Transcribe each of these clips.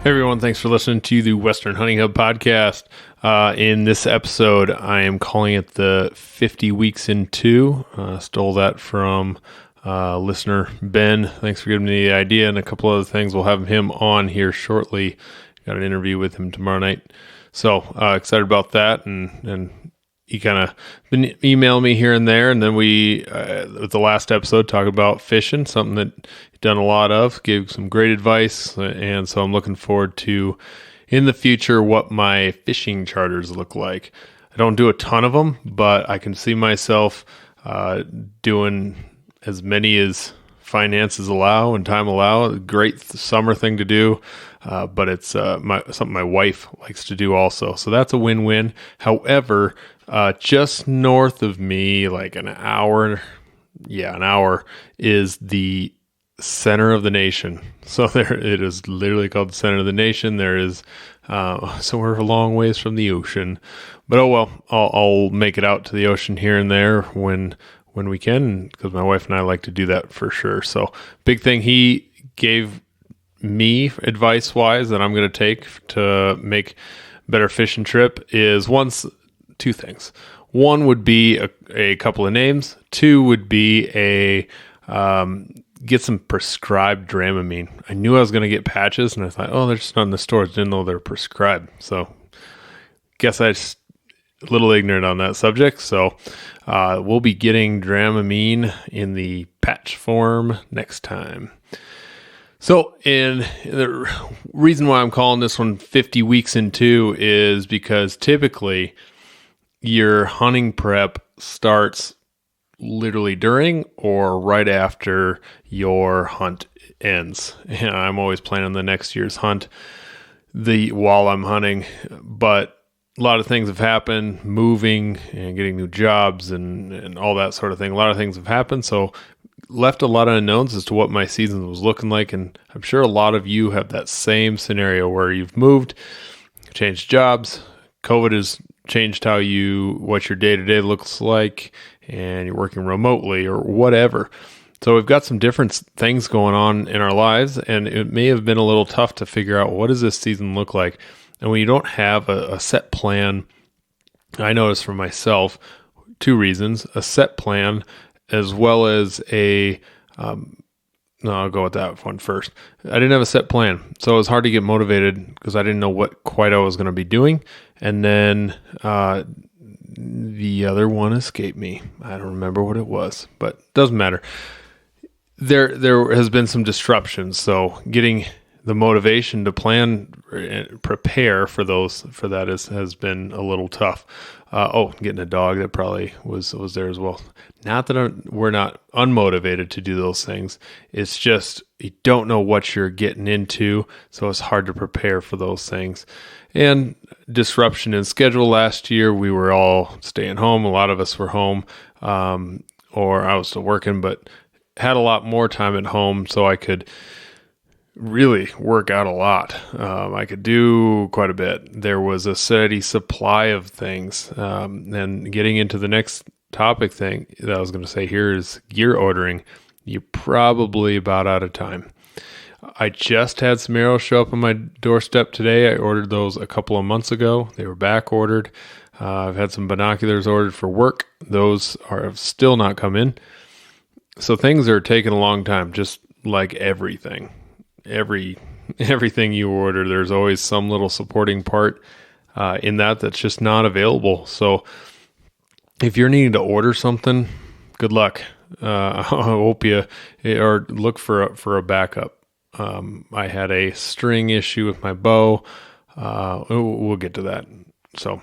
Hey everyone, thanks for listening to the Western Hunting Hub podcast. In this episode, I am calling it the 50 Weeks in 2. Stole that from listener Ben. Thanks for giving me the idea and a couple other things. We'll have him on here shortly. Got an interview with him tomorrow night. So excited about that. And he kind of been emailing me here and there. And then we, with the last episode, talked about fishing, something that he's done a lot of, gave some great advice. And so I'm looking forward to, in the future, what my fishing charters look like. I don't do a ton of them, but I can see myself doing as many as finances allow and time allow. A great summer thing to do, but it's something my wife likes to do also. So that's a win-win. However, just north of me, like an hour, is the center of the nation. So there, it is literally called the center of the nation. There is, so we're a long ways from the ocean, but oh well, I'll make it out to the ocean here and there when we can, because my wife and I like to do that for sure. So big thing he gave me advice wise that I'm going to take to make better fishing trip is two things. One would be a couple of names. Two would be get some prescribed Dramamine. I knew I was going to get patches, and I thought, oh, they're just not in the stores. Didn't know they're prescribed. So guess I just a little ignorant on that subject. So we'll be getting Dramamine in the patch form next time. So, and the reason why I'm calling this one 50 Weeks in 2 is because typically your hunting prep starts literally during or right after your hunt ends. And I'm always planning the next year's hunt while I'm hunting, but a lot of things have happened, moving and getting new jobs and all that sort of thing. A lot of things have happened, so left a lot of unknowns as to what my season was looking like. And I'm sure a lot of you have that same scenario where you've moved, changed jobs, COVID has changed what your day-to-day looks like, and you're working remotely or whatever. So we've got some different things going on in our lives, and it may have been a little tough to figure out what does this season look like. And when you don't have a set plan, I noticed for myself, two reasons: a set plan as well as I'll go with that one first. I didn't have a set plan, so it was hard to get motivated because I didn't know what quite I was going to be doing. And then the other one escaped me. I don't remember what it was, but it doesn't matter. There has been some disruptions, so getting the motivation to plan, prepare for that has been a little tough. Getting a dog, that probably was there as well. Not that we're not unmotivated to do those things. It's just you don't know what you're getting into, so it's hard to prepare for those things. And disruption in schedule last year, we were all staying home. A lot of us were home, or I was still working, but had a lot more time at home, so I could really work out a lot. I could do quite a bit. There was a steady supply of things. And getting into the next topic thing that I was going to say here is gear ordering. You're probably about out of time. I just had some arrows show up on my doorstep today. I ordered those a couple of months ago. They were back ordered. I've had some binoculars ordered for work. Those have still not come in. So things are taking a long time, just like everything. Everything you order, there's always some little supporting part in that's just not available. So if you're needing to order something, good luck. I hope you or look for a backup. I had a string issue with my bow. We'll get to that. So,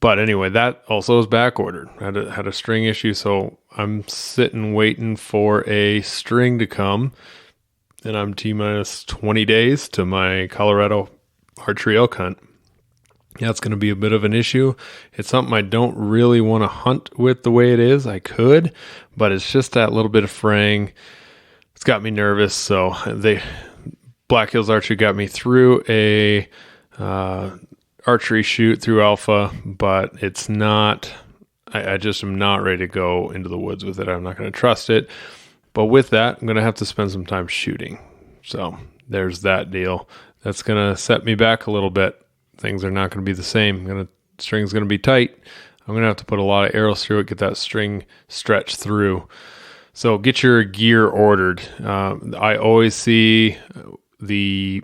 but anyway, that also is back ordered. Had a string issue, so I'm sitting waiting for a string to come. And I'm T-minus 20 days to my Colorado archery elk hunt. Yeah, it's going to be a bit of an issue. It's something I don't really want to hunt with the way it is. I could, but it's just that little bit of fraying. It's got me nervous. So Black Hills Archery got me through a archery shoot through Alpha, but it's not, I just am not ready to go into the woods with it. I'm not going to trust it. But with that, I'm going to have to spend some time shooting. So there's that deal. that's going to set me back a little bit. Things are not going to be the same. String's going to be tight. I'm going to have to put a lot of arrows through it, get that string stretched through. So get your gear ordered. I always see the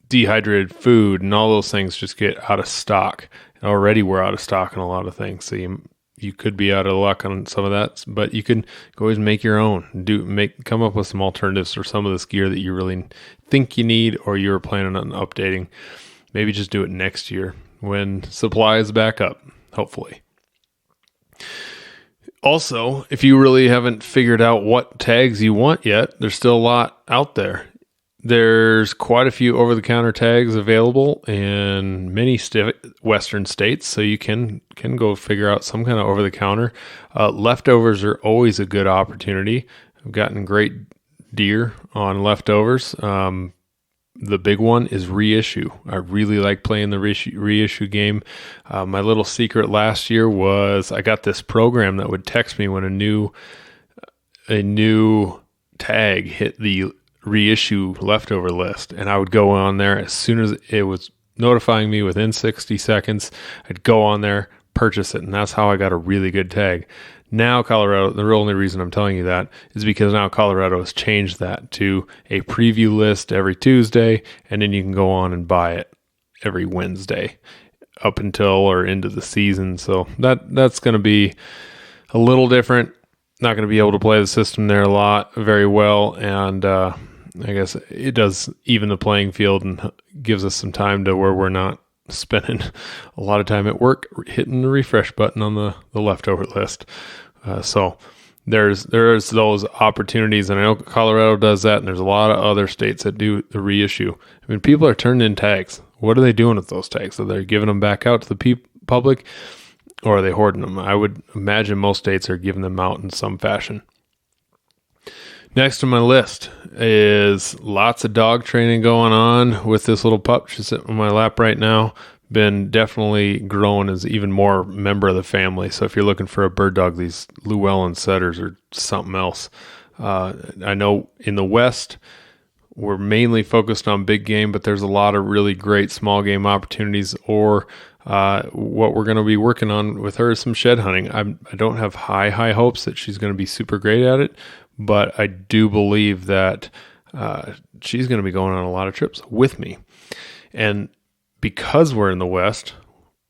dehydrated food and all those things just get out of stock. Already we're out of stock on a lot of things. So you could be out of luck on some of that, but you can always make your own. Come up with some alternatives for some of this gear that you really think you need or you're planning on updating. Maybe just do it next year when supply is back up, hopefully. Also, if you really haven't figured out what tags you want yet, there's still a lot out there. There's quite a few over-the-counter tags available in many Western states, so you can go figure out some kind of over-the-counter. Leftovers are always a good opportunity. I've gotten great deer on leftovers. The big one is reissue. I really like playing the reissue game. My little secret last year was I got this program that would text me when a new tag hit the reissue leftover list, and I would go on there as soon as it was notifying me within 60 seconds. I'd go on there, purchase it, and that's how I got a really good tag. Now Colorado, the only reason I'm telling you that is because now Colorado has changed that to a preview list every Tuesday, and then you can go on and buy it every Wednesday up until or into the season. So that's going to be a little different. Not going to be able to play the system there very well, and I guess it does even the playing field and gives us some time to where we're not spending a lot of time at work hitting the refresh button on the leftover list. So there's those opportunities, and I know Colorado does that, and there's a lot of other states that do the reissue. I mean, people are turning in tags. What are they doing with those tags? Are they giving them back out to the public, or are they hoarding them? I would imagine most states are giving them out in some fashion. Next on my list is lots of dog training going on with this little pup. She's sitting on my lap right now. Been definitely growing as even more member of the family. So if you're looking for a bird dog, these Llewellyn setters are something else. I know in the West, we're mainly focused on big game, but there's a lot of really great small game opportunities, or what we're going to be working on with her is some shed hunting. I don't have high hopes that she's going to be super great at it, but I do believe that she's going to be going on a lot of trips with me. And because we're in the West,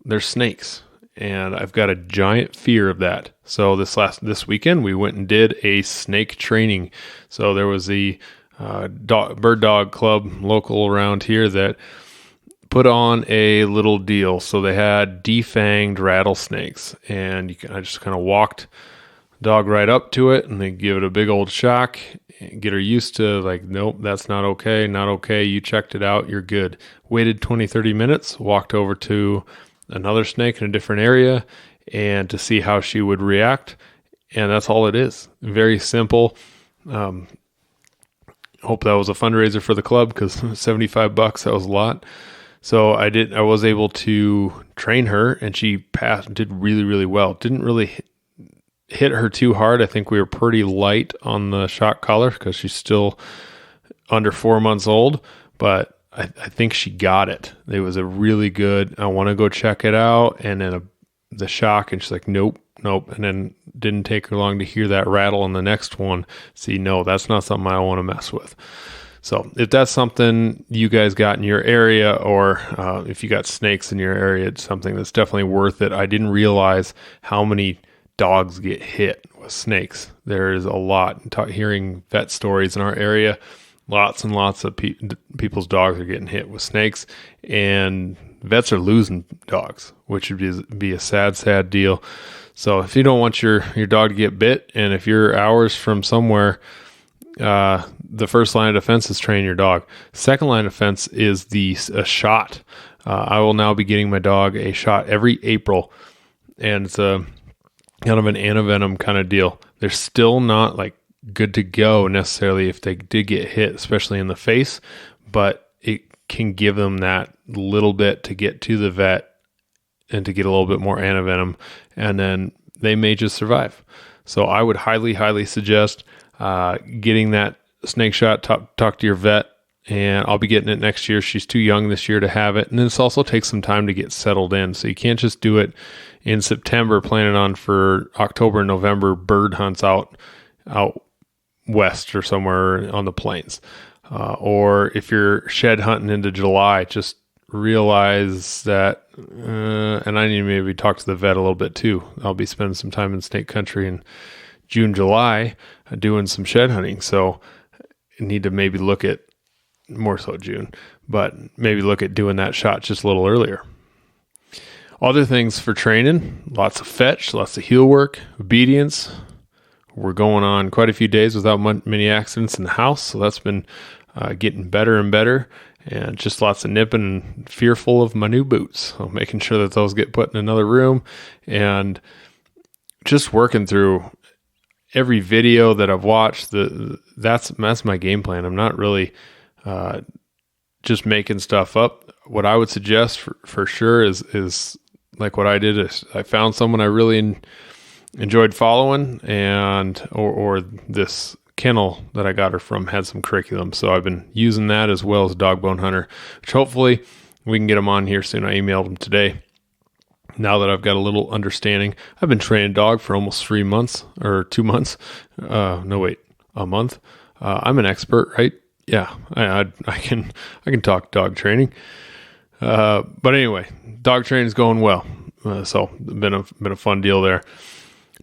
there's snakes, and I've got a giant fear of that. So this weekend, we went and did a snake training. So there was the bird dog club local around here that put on a little deal. So they had defanged rattlesnakes, and I just kind of walked the dog right up to it, and they give it a big old shock, get her used to like, nope, that's not okay. You checked it out. You're good. Waited 20, 30 minutes, walked over to another snake in a different area and to see how she would react. And that's all it is. Very simple. Hope that was a fundraiser for the club, because $75, that was a lot. So I was able to train her, and she did really, really well. Didn't really hit her too hard. I think we were pretty light on the shock collar because she's still under 4 months old, but I think she got it. It was a really good, I want to go check it out. And then the shock, and she's like, nope. And then didn't take her long to hear that rattle on the next one. See, no, that's not something I want to mess with. So if that's something you guys got in your area, or if you got snakes in your area, it's something that's definitely worth it. I didn't realize how many dogs get hit with snakes. There is a lot. Hearing vet stories in our area, lots and lots of people's dogs are getting hit with snakes, and vets are losing dogs, which would be a sad deal. So if you don't want your dog to get bit, and if you're hours from somewhere, the first line of defense is train your dog. Second line of defense is a shot. I will now be getting my dog a shot every April, and it's a kind of an antivenom kind of deal. They're still not like good to go necessarily if they did get hit, especially in the face, but it can give them that little bit to get to the vet and to get a little bit more antivenom, and then they may just survive. So I would highly suggest getting that snake shot. Talk to your vet and I'll be getting it next year. She's too young this year to have it. And this also takes some time to get settled in. So you can't just do it in September, planning on for October and November bird hunts out west or somewhere on the plains. Or if you're shed hunting into July, just realize that, and I need to maybe talk to the vet a little bit too. I'll be spending some time in snake country in June, July, doing some shed hunting. So I need to maybe look at, more so June, but maybe look at doing that shot just a little earlier. Other things for training, lots of fetch, lots of heel work, obedience. We're going on quite a few days without many accidents in the house, so that's been getting better and better, and just lots of nipping and fearful of my new boots. So making sure that those get put in another room, and just working through every video that I've watched. That's my game plan. I'm not really just making stuff up. What I would suggest for sure is like what I did is I found someone I really enjoyed following, and or this kennel that I got her from had some curriculum. So I've been using that as well as Dog Bone Hunter, which hopefully we can get them on here soon. I emailed them today. Now that I've got a little understanding, I've been training dog for almost 3 months or 2 months. A month. I'm an expert, right? Yeah, I can talk dog training. But anyway, dog training is going well. So been a fun deal there.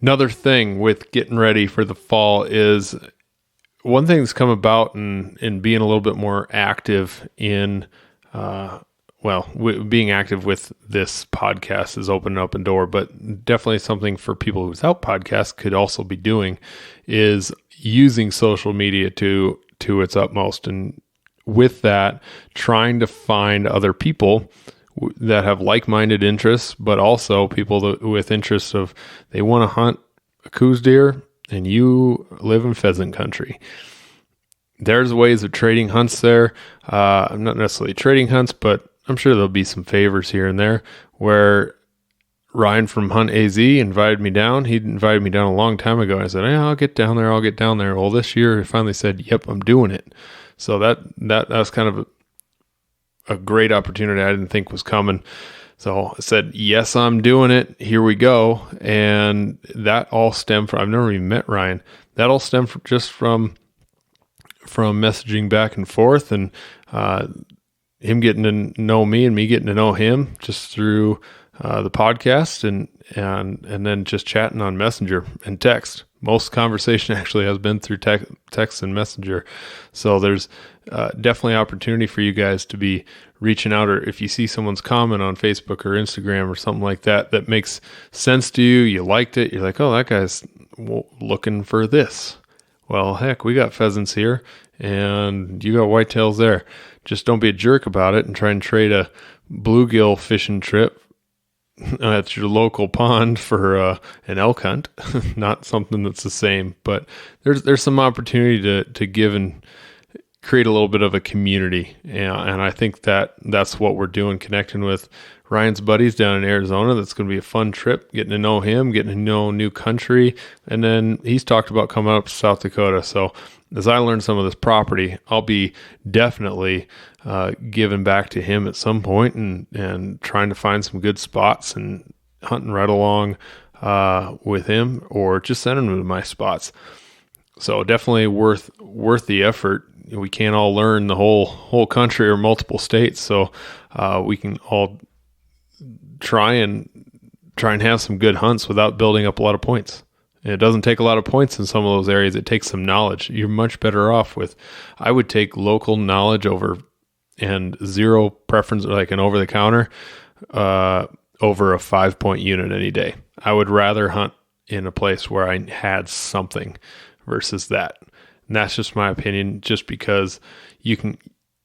Another thing with getting ready for the fall is one thing that's come about in being a little bit more active in, being active with this podcast is opening up a door, but definitely something for people without podcasts could also be doing is using social media to its utmost. And with that, trying to find other people that have like-minded interests, but also people with interests of they want to hunt a Coues deer and you live in pheasant country. There's ways of trading hunts there. Not necessarily trading hunts, but I'm sure there'll be some favors here and there where Ryan from Hunt AZ invited me down. He invited me down a long time ago. I said, "Yeah, I'll get down there. Well, this year he finally said, "Yep, I'm doing it." So that was kind of a great opportunity I didn't think was coming. So I said, "Yes, I'm doing it. Here we go." And that all stemmed from, I've never even met Ryan. That all stemmed from messaging back and forth, and him getting to know me and me getting to know him just through the podcast and then just chatting on Messenger and text. Most conversation actually has been through text and Messenger. So there's definitely opportunity for you guys to be reaching out, or if you see someone's comment on Facebook or Instagram or something like that makes sense to you, you liked it, you're like, oh, that guy's looking for this. Well, heck, we got pheasants here and you got whitetails there. Just don't be a jerk about it and try and trade a bluegill fishing trip at your local pond for an elk hunt. Not something that's the same, but there's some opportunity to give and create a little bit of a community. And I think that's what we're doing, connecting with Ryan's buddies down in Arizona. That's going to be a fun trip, getting to know him, getting to know new country. And then he's talked about coming up to South Dakota. So as I learn some of this property, I'll be definitely giving back to him at some point and trying to find some good spots and hunting right along with him, or just sending him to my spots. So definitely worth the effort. We can't all learn the whole country or multiple states. So we can all try and have some good hunts without building up a lot of points. And it doesn't take a lot of points in some of those areas. It takes some knowledge. You're much better off with, I would take local knowledge over and zero preference, like an over the counter, over a 5-point unit any day. I would rather hunt in a place where I had something versus that. And that's just my opinion, just because you can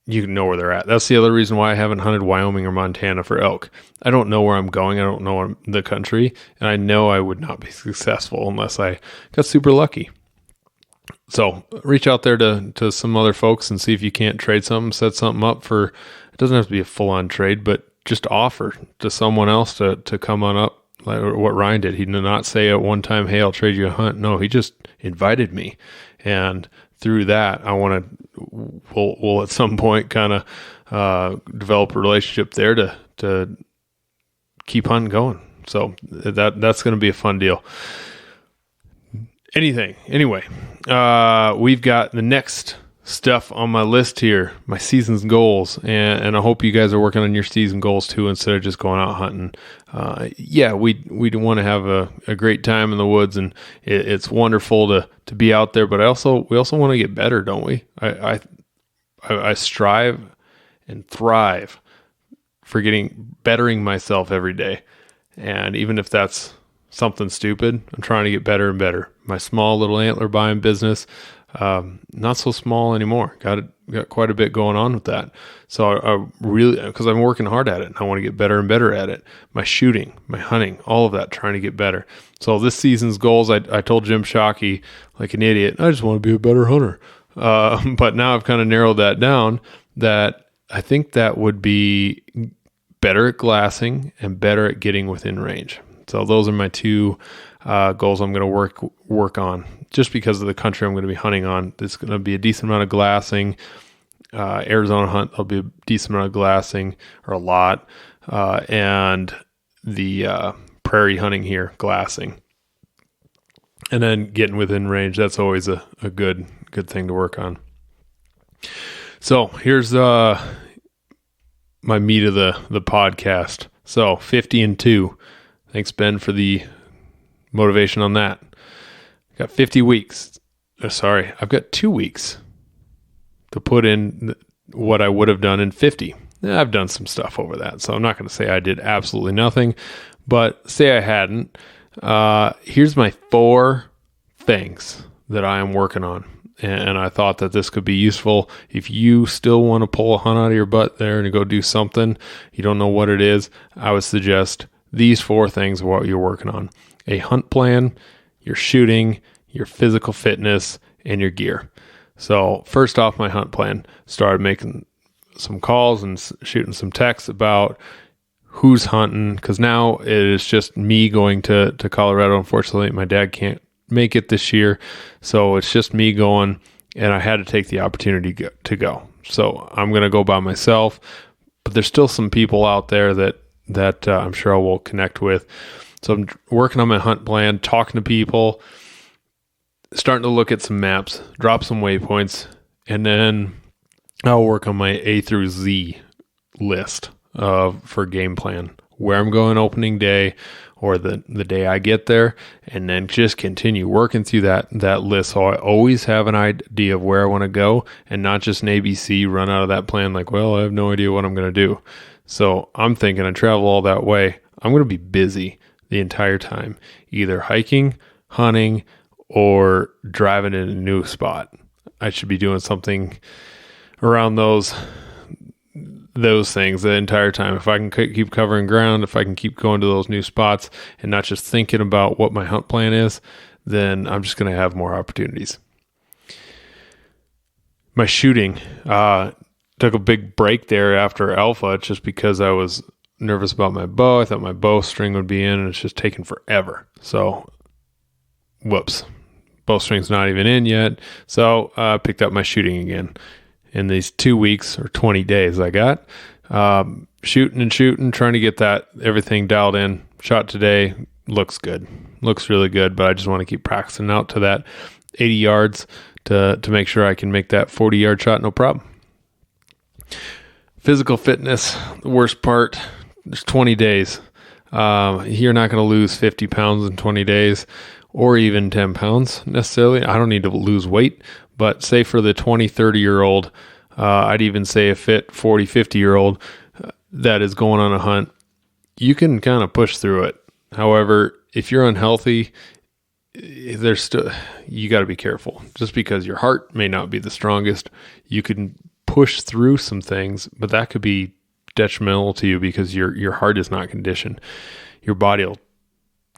know where they're at. That's the other reason why I haven't hunted Wyoming or Montana for elk. I don't know where I'm going. I don't know the country. And I know I would not be successful unless I got super lucky. So reach out there to some other folks and see if you can't trade something, set something up for, it doesn't have to be a full-on trade, but just offer to someone else to come on up like what Ryan did. He did not say at one time, "Hey, I'll trade you a hunt." No, he just invited me, and through that, I want to we'll at some point kind of develop a relationship there to keep hunting going. So that's going to be a fun deal. Anyway, we've got the next stuff on my list here, my season's goals, and I hope you guys are working on your season goals too, instead of just going out hunting. We want to have a great time in the woods, and it's wonderful to be out there, but we also want to get better, don't we? I strive and thrive for bettering myself every day, and even if that's something stupid, I'm trying to get better and better. My small little antler buying business, not so small anymore. Got quite a bit going on with that. So I really, because I'm working hard at it, and I want to get better and better at it. My shooting, my hunting, all of that, trying to get better. So this season's goals, I told Jim Shockey, like an idiot, I just want to be a better hunter. But now I've kind of narrowed that down, that I think that would be better at glassing and better at getting within range. So those are my two goals I'm going to work on, just because of the country I'm going to be hunting on. There's going to be a decent amount of glassing. Arizona hunt, there'll be a decent amount of glassing, or a lot. And the prairie hunting here, glassing. And then getting within range, that's always a good thing to work on. So here's my meat of the podcast. So 50-2. Thanks, Ben, for the motivation on that. Got 50 weeks. I've got 2 weeks to put in what I would have done in 50. I've done some stuff over that, so I'm not going to say I did absolutely nothing, but say I hadn't. Here's my 4 things that I am working on, and I thought that this could be useful. If you still want to pull a hunt out of your butt there and go do something, you don't know what it is, I would suggest these 4 things are what you're working on: a hunt plan, your shooting, your physical fitness, and your gear. So first off, my hunt plan, started making some calls and shooting some texts about who's hunting, because now it is just me going to Colorado. Unfortunately, my dad can't make it this year, so it's just me going, and I had to take the opportunity to go. So I'm going to go by myself, but there's still some people out there that I'm sure I will connect with. So I'm working on my hunt plan, talking to people, starting to look at some maps, drop some waypoints, and then I'll work on my A through Z list for game plan, where I'm going opening day or the day I get there, and then just continue working through that list. So I always have an idea of where I want to go, and not just an ABC, run out of that plan like, well, I have no idea what I'm going to do. So I'm thinking I travel all that way, I'm going to be busy the entire time, either hiking, hunting, or driving in a new spot. I should be doing something around those things the entire time. If I can keep covering ground, if I can keep going to those new spots and not just thinking about what my hunt plan is, then I'm just going to have more opportunities. My shooting, took a big break there after Alpha, just because I was nervous about my bow. I thought my bow string would be in, and it's just taking forever. So, whoops. Bowstring's not even in yet. So I picked up my shooting again in these 2 weeks or 20 days I got. Shooting, trying to get everything dialed in. Shot today, looks good. Looks really good, but I just want to keep practicing out to that 80 yards to make sure I can make that 40-yard shot, no problem. Physical fitness, the worst part, there's 20 days. You're not going to lose 50 pounds in 20 days. Or even 10 pounds necessarily. I don't need to lose weight, but say for the 20, 30-year-old, I'd even say a fit 40, 50-year-old that is going on a hunt, you can kind of push through it. However, if you're unhealthy, you got to be careful. Just because your heart may not be the strongest, you can push through some things, but that could be detrimental to you because your heart is not conditioned. Your body will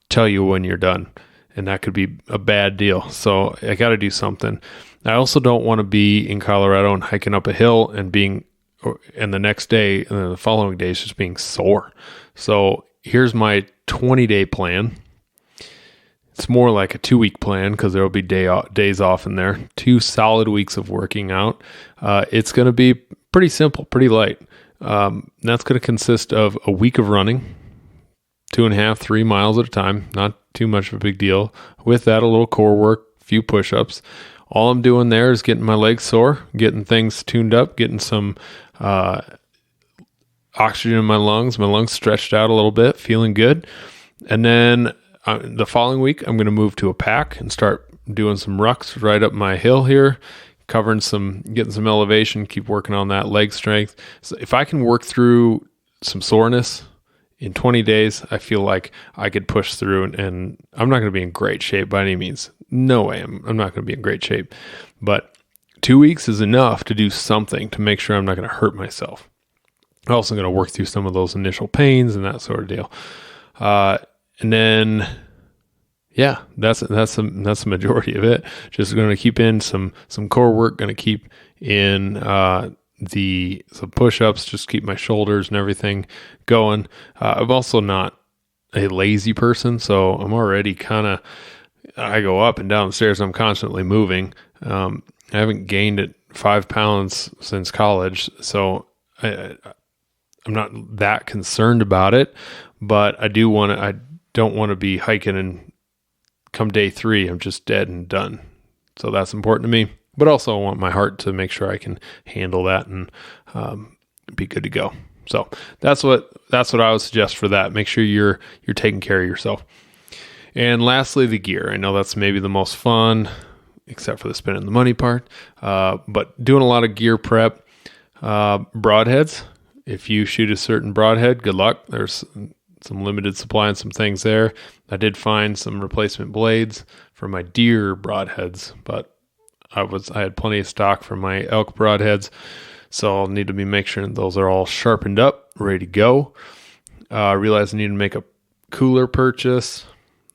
tell you when you're done. And that could be a bad deal. So I got to do something. I also don't want to be in Colorado and hiking up a hill and the next day and then the following day is just being sore. So here's my 20-day plan. It's more like a 2-week plan because there will be days off in there. 2 solid weeks of working out. It's going to be pretty simple, pretty light. That's going to consist of a week of running, 2.5, 3 miles at a time. Not too much of a big deal. With that, a little core work, a few push-ups. All I'm doing there is getting my legs sore, getting things tuned up, getting some oxygen in my lungs stretched out a little bit, feeling good. And then the following week, I'm going to move to a pack and start doing some rucks right up my hill here, getting some elevation, keep working on that leg strength. So if I can work through some soreness in 20 days, I feel like I could push through, and I'm not going to be in great shape by any means. No way. I'm not going to be in great shape, but 2 weeks is enough to do something to make sure I'm not going to hurt myself. I'm also going to work through some of those initial pains and that sort of deal. And then, yeah, that's the majority of it. Just going to keep in some core work, going to keep in some push-ups, just keep my shoulders and everything going. I'm also not a lazy person, so I'm already I go up and down the stairs. I'm constantly moving. I haven't gained 5 pounds since college, so I'm not that concerned about it, but I don't want to be hiking and come day 3, I'm just dead and done. So that's important to me, but also I want my heart to make sure I can handle that and be good to go. So that's what I would suggest for that. Make sure you're taking care of yourself. And lastly, the gear. I know that's maybe the most fun, except for the spending the money part, but doing a lot of gear prep. Broadheads. If you shoot a certain broadhead, good luck. There's some limited supply and some things there. I did find some replacement blades for my deer broadheads, but I had plenty of stock for my elk broadheads, so I'll need to make sure those are all sharpened up, ready to go. I realized I need to make a cooler purchase.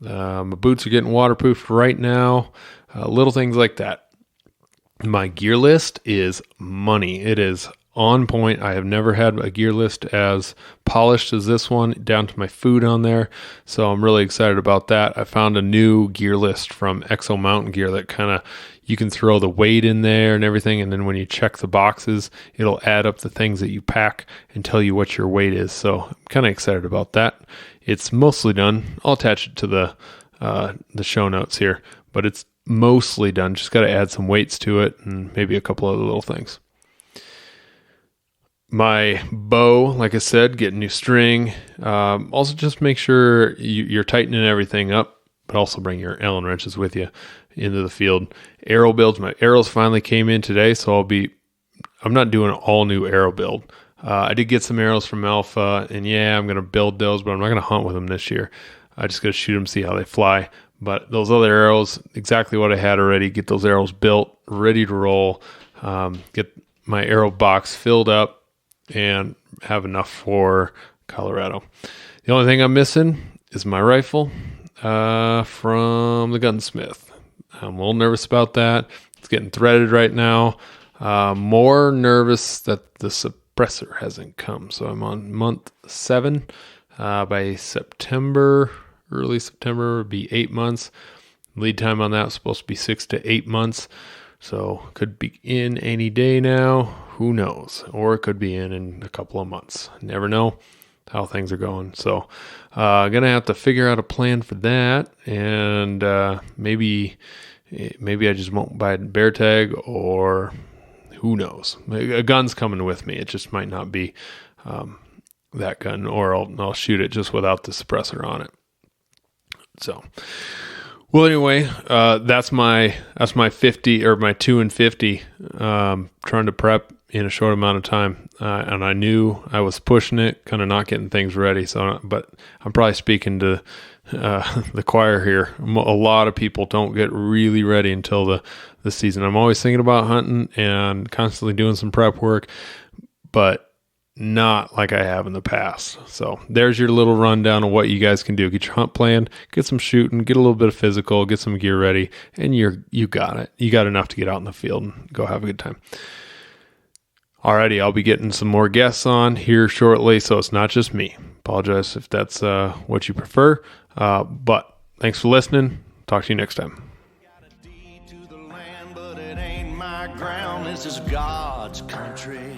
My boots are getting waterproofed right now. Little things like that. My gear list is money. It is on point. I have never had a gear list as polished as this one, down to my food on there. So I'm really excited about that. I found a new gear list from Exo Mountain Gear that you can throw the weight in there and everything. And then when you check the boxes, it'll add up the things that you pack and tell you what your weight is. So I'm kind of excited about that. It's mostly done. I'll attach it to the show notes here, but it's mostly done. Just got to add some weights to it and maybe a couple other little things. My bow, like I said, get new string. Also just make sure you're tightening everything up, but also bring your Allen wrenches with you into the field. Arrow builds. My arrows finally came in today, so I'm not doing an all new arrow build. I did get some arrows from Alpha, and yeah, I'm going to build those, but I'm not going to hunt with them this year. I just got to shoot them, see how they fly. But those other arrows, exactly what I had already. Get those arrows built, ready to roll. Get my arrow box filled up, and have enough for Colorado. The only thing I'm missing is my rifle from the gunsmith. I'm a little nervous about that. It's getting threaded right now. More nervous that the suppressor hasn't come. So I'm on month 7. By September, early September, would be 8 months. Lead time on that is supposed to be 6 to 8 months. So could be in any day now. Who knows? Or it could be in a couple of months. Never know how things are going. So going to have to figure out a plan for that. And maybe I just won't buy a bear tag, or who knows? A gun's coming with me. It just might not be that gun, or I'll shoot it just without the suppressor on it. So, well, anyway, that's my 50 or my 2 and 50. Trying to prep in a short amount of time, and I knew I was pushing it, kind of not getting things ready. So, but I'm probably speaking to the choir here. A lot of people don't get really ready until the season. I'm always thinking about hunting and constantly doing some prep work, but not like I have in the past. So there's your little rundown of what you guys can do. Get your hunt planned, get some shooting, get a little bit of physical, get some gear ready, and you got it. You got enough to get out in the field and go have a good time. Alrighty, I'll be getting some more guests on here shortly, so it's not just me. Apologize if that's what you prefer. But thanks for listening. Talk to you next time. Got a deed to the land, but it ain't my ground. This is God's country.